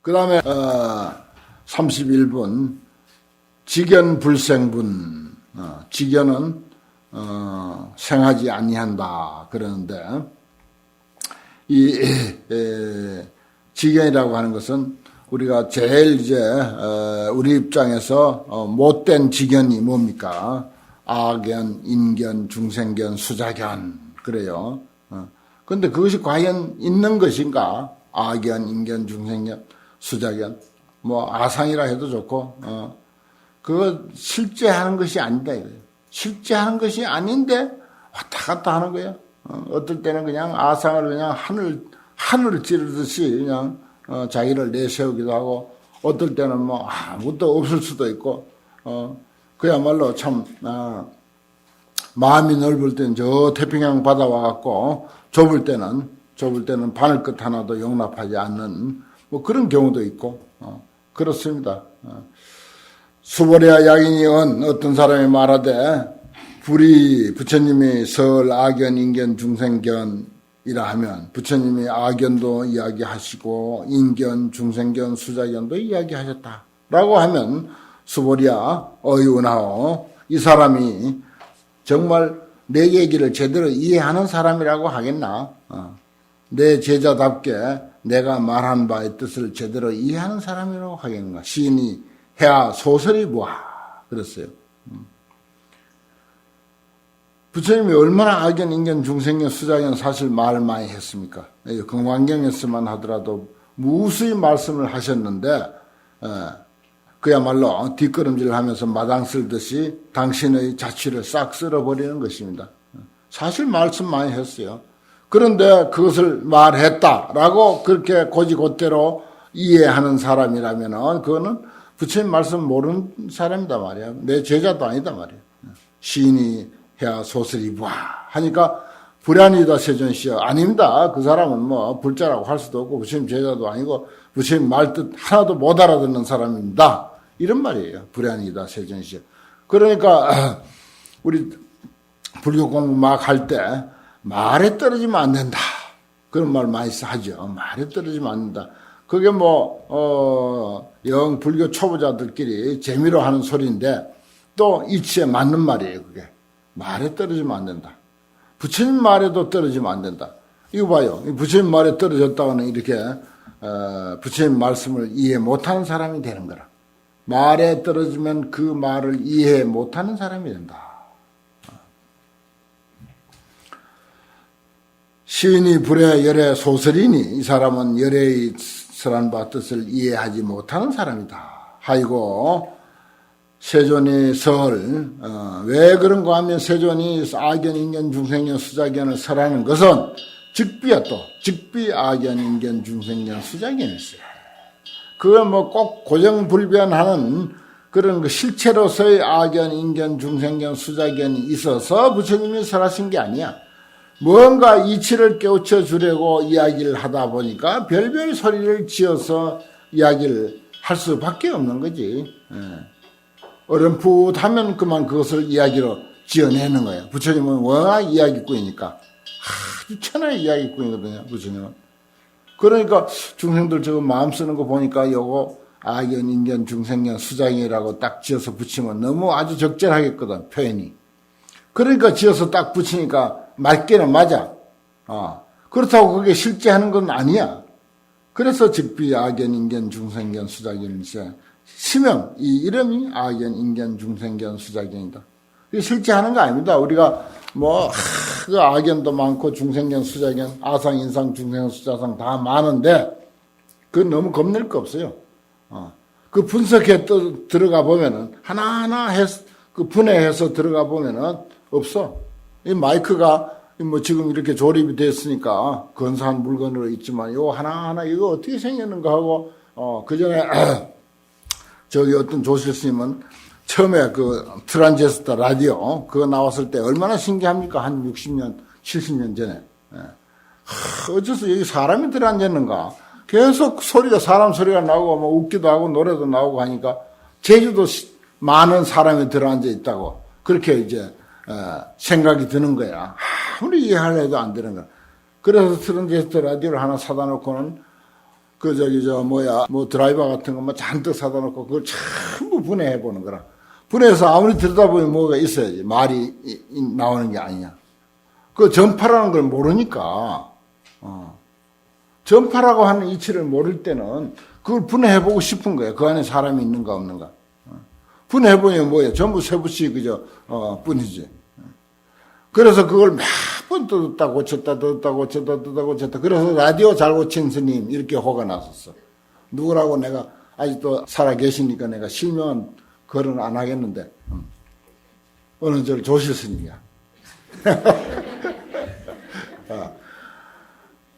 그 다음에 31분 직연불생분. 직연은 생하지 아니한다 그러는데, 이 직연이라고 하는 것은 우리가 제일 이제 우리 입장에서 못된 직연이 뭡니까? 악연, 인견, 중생견, 수자견 그래요. 그런데 그것이 과연 있는 것인가? 악연, 인견, 중생견, 수자견, 뭐 아상이라 해도 좋고, 그거 실제 하는 것이 아니다 이거예요. 실제 하는 것이 아닌데 왔다 갔다 하는 거예요. 어떨 때는 그냥 아상을 그냥 하늘을 찌르듯이 그냥 자기를 내세우기도 하고, 어떨 때는 뭐 아무것도 없을 수도 있고, 그야말로 참 마음이 넓을 때는 저 태평양 바다 와갖고 좁을 때는 바늘끝 하나도 용납하지 않는 뭐 그런 경우도 있고, 그렇습니다. 수보리아 야긴이 은 어떤 사람이 말하되, 불이 부처님이 설 악연 인견 중생견이라 하면 부처님이 악연도 이야기하시고 인견 중생견 수자견도 이야기하셨다라고 하면 수보리아 어이운하오, 이 사람이 정말 내 얘기를 제대로 이해하는 사람이라고 하겠나? 내 제자답게 내가 말한 바의 뜻을 제대로 이해하는 사람이라고 하겠는가? 시인이 해야 소설이 뭐하 그랬어요. 부처님이 얼마나 악연, 인견, 중생견, 수자견 사실 말을 많이 했습니까? 금강경에서만 하더라도 무수히 말씀을 하셨는데, 그야말로 뒷걸음질 하면서 마당 쓸듯이 당신의 자취를 싹 쓸어버리는 것입니다. 사실 말씀 많이 했어요. 그런데 그것을 말했다라고 그렇게 고지곧대로 이해하는 사람이라면 그거는 부처님 말씀 모르는 사람이다 말이야. 내 제자도 아니다 말이야. 시인이 해야 소설이 뭐 하니까 불안이다 세존시여. 아닙니다. 그 사람은 뭐 불자라고 할 수도 없고 부처님 제자도 아니고 부처님 말뜻 하나도 못 알아듣는 사람입니다. 이런 말이에요. 불안이다 세존시여. 그러니까 우리 불교 공부 막 할 때 말에 떨어지면 안 된다. 그런 말 많이 하죠. 말에 떨어지면 안 된다. 그게 영 불교 초보자들끼리 재미로 하는 소리인데 또 이치에 맞는 말이에요. 그게 말에 떨어지면 안 된다. 부처님 말에도 떨어지면 안 된다. 이거 봐요. 부처님 말에 떨어졌다고는 이렇게 부처님 말씀을 이해 못하는 사람이 되는 거라. 말에 떨어지면 그 말을 이해 못하는 사람이 된다. 시인이 불에 열의 소설이니 이 사람은 열의 설한 바 뜻을 이해하지 못하는 사람이다. 하이고 세존이 왜 그런가 하면 세존이 악연, 인견, 중생견, 수자견을 설하는 것은 즉비야 또. 즉비 악연, 인견, 중생견, 수자견이 있어요. 그걸 뭐 꼭 고정불변하는 그런 그 실체로서의 악연, 인견, 중생견, 수자견이 있어서 부처님이 설하신 게 아니야. 뭔가 이치를 깨우쳐 주려고 이야기를 하다 보니까 별별 소리를 지어서 이야기를 할 수밖에 없는 거지. 어렴풋하면 그만 그것을 이야기로 지어내는 거예요. 부처님은 워낙 이야기꾼이니까. 아주 천하의 이야기꾼이거든요, 부처님은. 그러니까 중생들 저거 마음 쓰는 거 보니까 요거 악연, 인견, 중생견, 수장이라고 딱 지어서 붙이면 너무 아주 적절하겠거든, 표현이. 그러니까 지어서 딱 붙이니까 맞기는 맞아. 그렇다고 그게 실제 하는 건 아니야. 그래서 즉비 악연, 인견, 중생견, 수자견 시명, 이 이름이 악연, 인견, 중생견, 수자견이다. 이게 실제 하는 거 아닙니다. 우리가 그 악연도 많고 중생견, 수자견, 아상, 인상, 중생견, 수자상 다 많은데 그건 너무 겁낼 거 없어요. 그 분석해 들어가 보면은 하나하나 그 분해해서 들어가 보면은 없어. 이 마이크가 뭐 지금 이렇게 조립이 됐으니까 근사한 물건으로 있지만 요 하나하나 이거 어떻게 생겼는가 하고 그 전에 저기 어떤 조실 스님은 처음에 그 트란지스터 라디오 그거 나왔을 때 얼마나 신기합니까? 한 60년, 70년 전에. 어째서 여기 사람이 들어앉았는가? 계속 소리가 사람 소리가 나오고 뭐 웃기도 하고 노래도 나오고 하니까 제주도 많은 사람이 들어앉아 있다고 그렇게 이제 생각이 드는 거야. 아무리 이해하려 해도 안 되는 거야. 그래서 트란지스터 라디오를 하나 사다 놓고는 드라이버 같은 것만 잔뜩 사다 놓고 그걸 전부 분해해 보는 거라. 분해해서 아무리 들여다보면 뭐가 있어야지. 말이 나오는 게 아니냐. 그 전파라는 걸 모르니까, 전파라고 하는 이치를 모를 때는 그걸 분해해 보고 싶은 거예요. 그 안에 사람이 있는가 없는가. 분해해 보면 뭐예요? 전부 쇠붙이 뿐이지. 그래서 그걸 몇 번 뜯었다 고쳤다 뜯었다 고쳤다 뜯었다 고쳤다. 그래서 라디오 잘 고친 스님 이렇게 호가 났었어. 누구라고 내가 아직도 살아 계시니까 내가 실명은 거론 안 하겠는데 어느 절 조실 스님이야.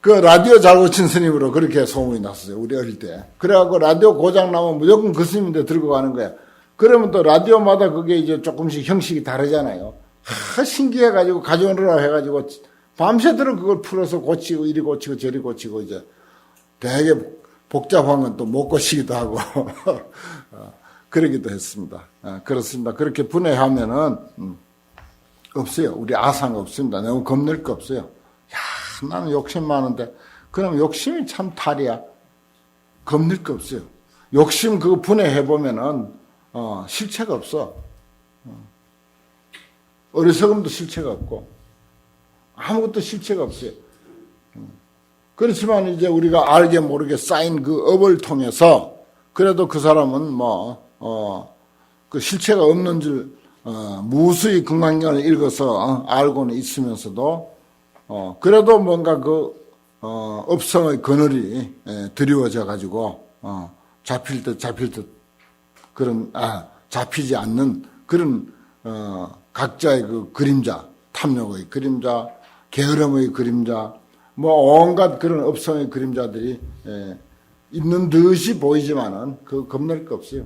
그 라디오 잘 고친 스님으로 그렇게 소문이 났었어요. 우리 어릴 때. 그래갖고 라디오 고장 나면 무조건 그 스님인데 들고 가는 거야. 그러면 또 라디오마다 그게 이제 조금씩 형식이 다르잖아요. 신기해가지고 가져오느라 해가지고 밤새도록 그걸 풀어서 고치고 이리 고치고 저리 고치고 이제 되게 복잡한 건 또 못 고치기도 하고 그러기도 했습니다. 그렇습니다. 그렇게 분해하면은 없어요. 우리 아상 없습니다. 너무 겁낼 거 없어요. 야, 나는 욕심 많은데 그럼 욕심이 참 탈이야. 겁낼 거 없어요. 욕심 그거 분해해보면은 실체가 없어. 어리석음도 실체가 없고 아무것도 실체가 없어요. 그렇지만 이제 우리가 알게 모르게 쌓인 그 업을 통해서 그래도 그 사람은 그 실체가 없는 줄 무수히 금강경을 읽어서 알고는 있으면서도 그래도 뭔가 그 업성의 그늘이 드리워져 가지고 잡힐 듯 그런 잡히지 않는 그런 각자의 그 그림자, 탐욕의 그림자, 게으름의 그림자, 온갖 그런 업성의 그림자들이 있는 듯이 보이지만은 그거 겁낼 거 없어요.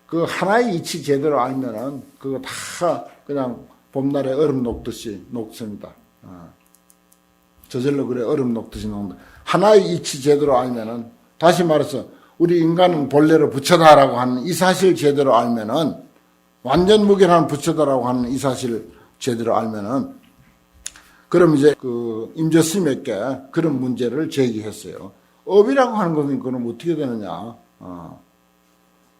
그 하나의 이치 제대로 알면은 그거 다 그냥 봄날에 얼음 녹듯이 녹습니다. 저절로 그래 얼음 녹듯이 녹는다. 하나의 이치 제대로 알면은 다시 말해서 우리 인간은 본래로 부처다라고 하는 이 사실 제대로 알면은 완전 무결한 부처다라고 하는 이 사실을 제대로 알면은 그럼 이제 그 임재스님에게 그런 문제를 제기했어요. 업이라고 하는 것은 그럼 어떻게 되느냐?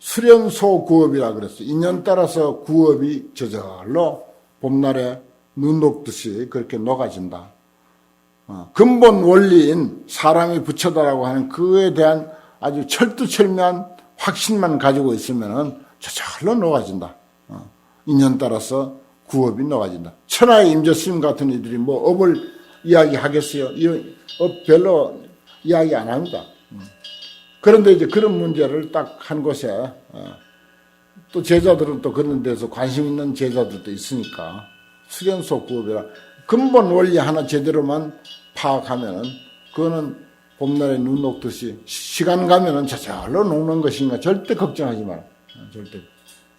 수련소 구업이라 그랬어요. 인연 따라서 구업이 저절로 봄날에 눈 녹듯이 그렇게 녹아진다. 근본 원리인 사람이 부처다라고 하는 그에 대한 아주 철두철미한 확신만 가지고 있으면은 저절로 녹아진다. 인연 따라서 구업이 녹아진다. 천하의 임재스님 같은 이들이 업을 이야기하겠어요? 이 업 별로 이야기 안 합니다. 그런데 이제 그런 문제를 딱 한 곳에 또 제자들은 또 그런 데서 관심 있는 제자들도 있으니까 수련소 구업이라 근본 원리 하나 제대로만 파악하면은 그거는 봄날에 눈 녹듯이 시간 가면은 저절로 녹는 것이니까 절대 걱정하지 마라. 절대.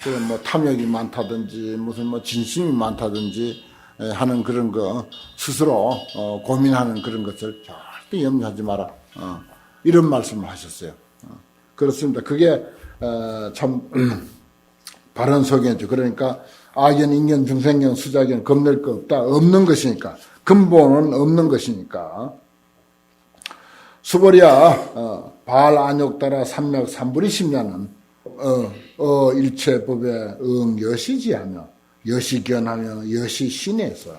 그 탐욕이 많다든지 무슨 진심이 많다든지 하는 그런 거 스스로 고민하는 그런 것을 절대 염려하지 마라. 이런 말씀을 하셨어요. 그렇습니다. 그게 참 바른 소견이죠. 그러니까 악연, 인견, 중생견, 수작견 겁낼 거 없다. 없는 것이니까. 근본은 없는 것이니까. 수보리야 바알 안욕 따라 삼맥 삼불이 심냐는 일체법에 여시지하며 여시견하며 여시신에서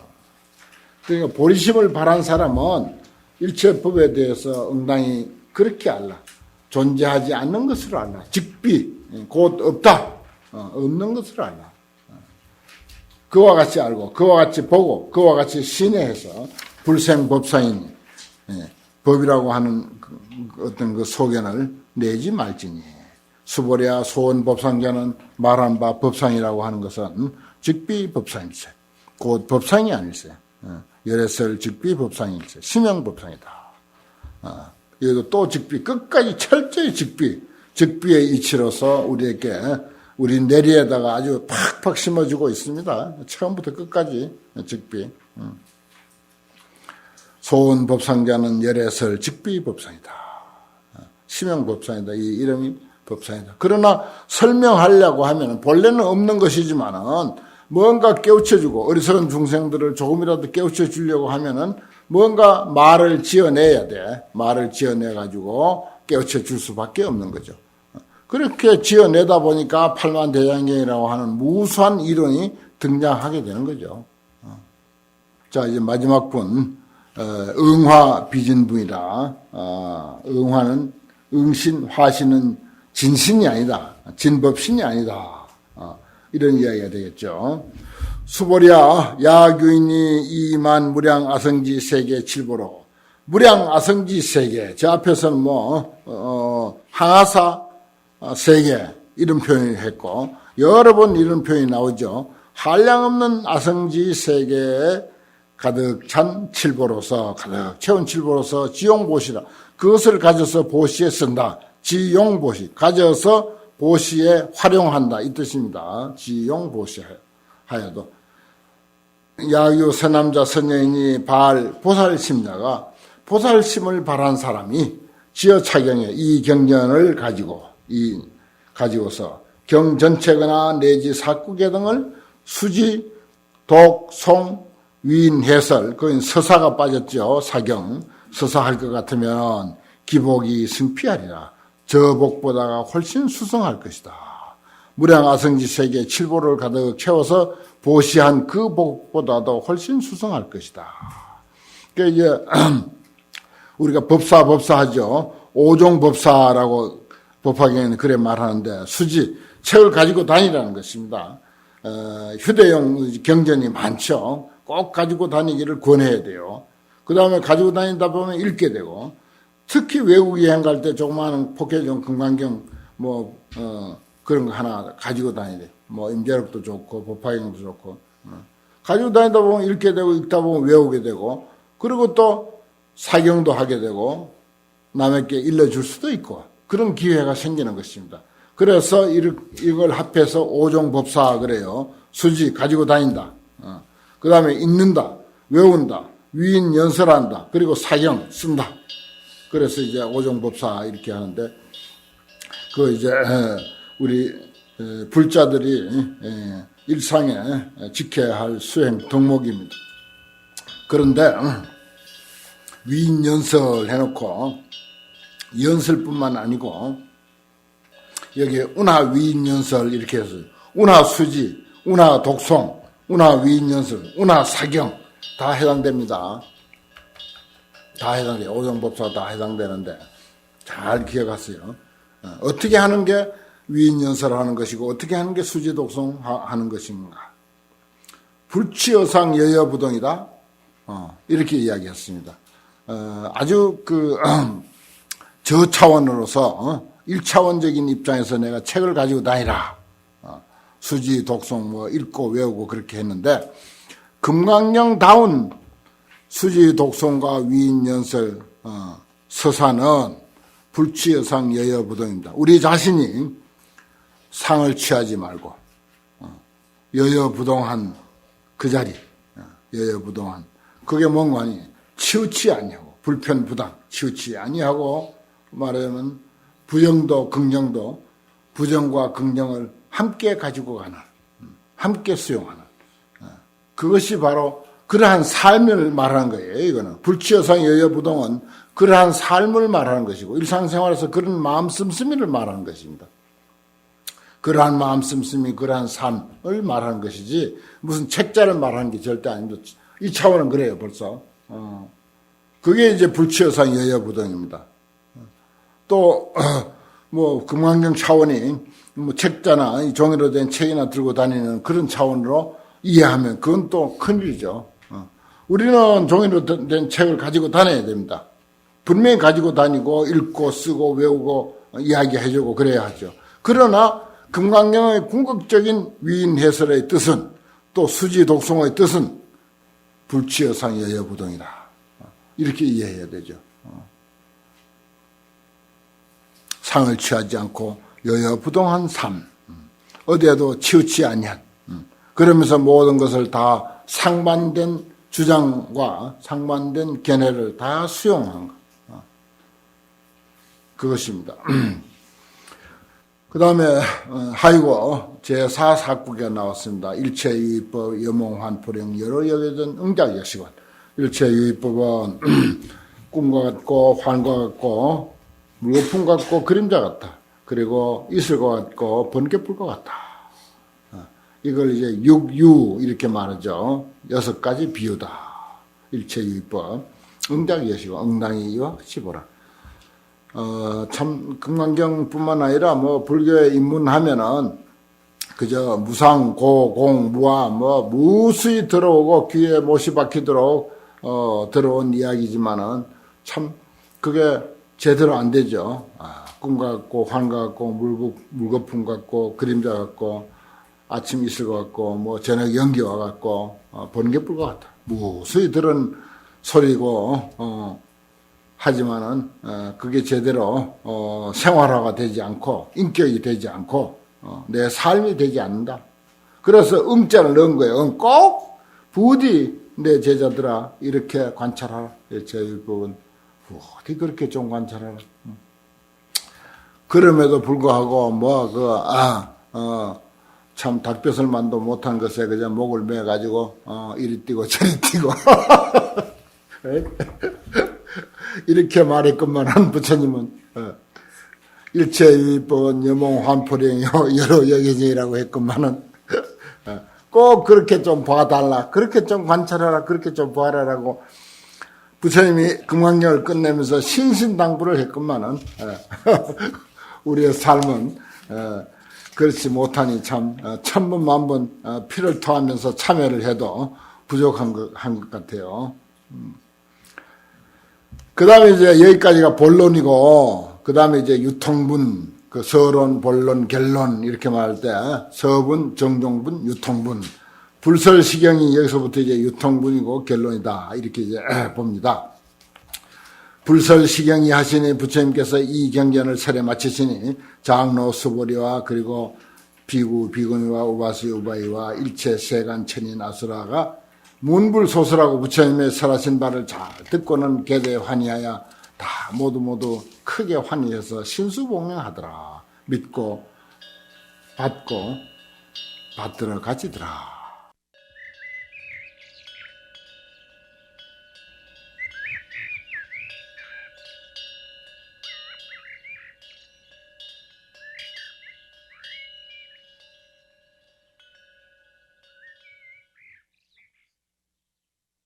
그러니까 보리심을 바란 사람은 일체법에 대해서 응당히 그렇게 알라. 존재하지 않는 것으로 알라. 즉비 곧 없다. 없는 것으로 알라. 그와 같이 알고 그와 같이 보고 그와 같이 신해해서 불생법상인 법이라고 하는 어떤 그 소견을 내지 말지니 수보랴 소원법상자는 말한 바 법상이라고 하는 것은 즉비법상일세. 곧 법상이 아닐세. 열애설 즉비법상일세. 심형법상이다. 여기도 또 즉비, 끝까지 철저히 즉비의 이치로서 우리에게 우리 내리에다가 아주 팍팍 심어주고 있습니다. 처음부터 끝까지 즉비. 소원법상자는 열애설 즉비법상이다. 심형법상이다. 이 이름이 법상이다. 그러나 설명하려고 하면 본래는 없는 것이지만은 뭔가 깨우쳐주고 어리석은 중생들을 조금이라도 깨우쳐 주려고 하면은 뭔가 말을 지어내야 돼. 말을 지어내가지고 깨우쳐 줄 수밖에 없는 거죠. 그렇게 지어내다 보니까 팔만대장경이라고 하는 무수한 이론이 등장하게 되는 거죠. 자, 이제 마지막 분, 응화 비진분이다. 응화는 응신, 화신은 진신이 아니다. 진법신이 아니다. 이런 이야기가 되겠죠. 수보랴 야규인이 이만 무량 아성지 세계 칠보로. 무량 아성지 세계. 저 앞에서는 항아사 세계 이런 표현을 했고 여러 번 이런 표현이 나오죠. 한량없는 아성지 세계에 가득 찬 칠보로서 가득 채운 칠보로서 지용보시라. 그것을 가져서 보시에 쓴다. 지용보시. 가져서 보시에 활용한다. 이 뜻입니다. 지용보시 하여도. 야유 서남자 선여인이 발 보살심자가 보살심을 발한 사람이 지어차경에 이 경전을 가지고서 경전체거나 내지 사구계 등을 수지, 독, 송, 위인, 해설, 거긴 서사가 빠졌죠. 사경, 서사할 것 같으면 기복이 승피하리라. 저 복보다가 훨씬 수성할 것이다. 무량 아성지 세계 칠보를 가득 채워서 보시한 그 복보다도 훨씬 수성할 것이다. 그러니까 이제 우리가 법사하죠. 오종법사라고 법화경에는 그래 말하는데 수지, 책을 가지고 다니라는 것입니다. 휴대용 경전이 많죠. 꼭 가지고 다니기를 권해야 돼요. 그 다음에 가지고 다니다 보면 읽게 되고 특히 외국 여행 갈 때 조그마한 포켓용 금강경 그런 거 하나 가지고 다니야 돼. 임재록도 좋고 법화경도 좋고 가지고 다니다 보면 읽게 되고 읽다 보면 외우게 되고 그리고 또 사경도 하게 되고 남에게 일러줄 수도 있고 그런 기회가 생기는 것입니다. 그래서 이걸 합해서 오종법사 그래요. 수지 가지고 다닌다. 그 다음에 읽는다, 외운다, 위인 연설한다, 그리고 사경 쓴다. 그래서 이제 오종법사 이렇게 하는데 이제 우리 불자들이 일상에 지켜야 할 수행 덕목입니다. 그런데 위인 연설 해놓고 연설뿐만 아니고 여기 운하 위인 연설 이렇게 해서 운하 수지, 운하 독송, 운하 위인 연설, 운하 사경 다 해당됩니다. 다 해당돼요. 오종법사 다 해당되는데 잘 기억하세요. 어떻게 하는 게 위인 연설을 하는 것이고 어떻게 하는 게 수지 독송 하는 것인가. 불치여상 여여부동이다. 이렇게 이야기했습니다. 아주 저차원으로서 1차원적인 입장에서 내가 책을 가지고 다니라. 수지, 독송 읽고 외우고 그렇게 했는데 금강경다운 수지, 독송과 위인, 연설, 서사는 불취여상 여여부동입니다. 우리 자신이 상을 취하지 말고 여여부동한 그 자리, 여여부동한 그게 뭔가 아니 치우치 아니하고 불편부당 치우치 아니하고 말하면 부정도 긍정도 부정과 긍정을 함께 가지고 가는 함께 수용하는 그것이 바로 그러한 삶을 말하는 거예요. 이거는 불치여상 여여부동은 그러한 삶을 말하는 것이고 일상생활에서 그런 마음 씀씀이를 말하는 것입니다. 그러한 마음 씀씀이 그러한 삶을 말하는 것이지 무슨 책자를 말하는 게 절대 아닙니다. 이 차원은 그래요. 벌써 그게 이제 불치여상 여여부동입니다. 또 금강경 차원이 책자나 종이로 된 책이나 들고 다니는 그런 차원으로 이해하면 그건 또 큰일이죠. 우리는 종이로 된 책을 가지고 다녀야 됩니다. 분명히 가지고 다니고 읽고 쓰고 외우고 이야기해주고 그래야 하죠. 그러나 금강경의 궁극적인 위인 해설의 뜻은 또 수지 독송의 뜻은 불치여상 여여부동이다. 이렇게 이해해야 되죠. 상을 취하지 않고 여여부동한 삶, 어디에도 치우치 아니한 그러면서 모든 것을 다 상반된 주장과 상반된 견해를 다 수용한 것. 그것입니다. 그 다음에 하이고 제4사구가 나왔습니다. 일체유의법 여몽환포령 여러 여겨전 응작여시관 일체유의법은 꿈과 같고 환과 같고 물거품 같고 그림자 같다. 그리고 이슬과 같고 번개불과 같다. 이걸 이제 육유 이렇게 말하죠. 6가지 비유다. 일체유의법. 응작이여시고 응당이여 시보라. 참 금강경뿐만 아니라 뭐 불교에 입문하면은 그저 무상 고공 무아 뭐 무수히 들어오고 귀에 못이 박히도록 들어온 이야기지만은 참 그게 제대로 안 되죠. 꿈 같고 환 같고 물거품 같고 그림자 같고 아침 이슬과 같고 뭐 저녁 연기와 같고 번개불과 같다. 무수히 들은 소리고 하지만은 그게 제대로 생활화가 되지 않고 인격이 되지 않고 내 삶이 되지 않는다. 그래서 응자를 넣은 거예요. 꼭 부디 내 제자들아 이렇게 관찰하라. 제일법은 부디 그렇게 좀 관찰하라. 그럼에도 불구하고 참 닭벼슬만도 못한 것에 그저 목을 매가지고 이리 뛰고 저리 뛰고 이렇게 말했건만한 부처님은 일체유의법은 여몽환포령이요 여러 여기지라고 했건만은 꼭 그렇게 좀 봐달라, 그렇게 좀 관찰하라, 그렇게 좀 봐라라고 부처님이 금강경을 끝내면서 신신당부를 했건만은 우리의 삶은 그렇지 못하니 참 천번 만번 피를 토하면서 참여를 해도 부족한 것 같아요. 그 다음에 이제 여기까지가 본론이고, 그 다음에 이제 유통분, 그 서론, 본론, 결론, 이렇게 말할 때, 서분, 정종분, 유통분. 불설시경이 여기서부터 이제 유통분이고 결론이다. 이렇게 이제 봅니다. 불설시경이 하시니 부처님께서 이 경전을 설에 마치시니, 장로, 수보리와 그리고 비구, 비구니와 우바시, 우바이와 일체 세간, 천인, 아수라가 문불소설하고 부처님의 설하신 바를 잘 듣고는 개대 환희하여 다 모두 크게 환희해서 신수복명하더라. 믿고 받고 받들어 가지더라.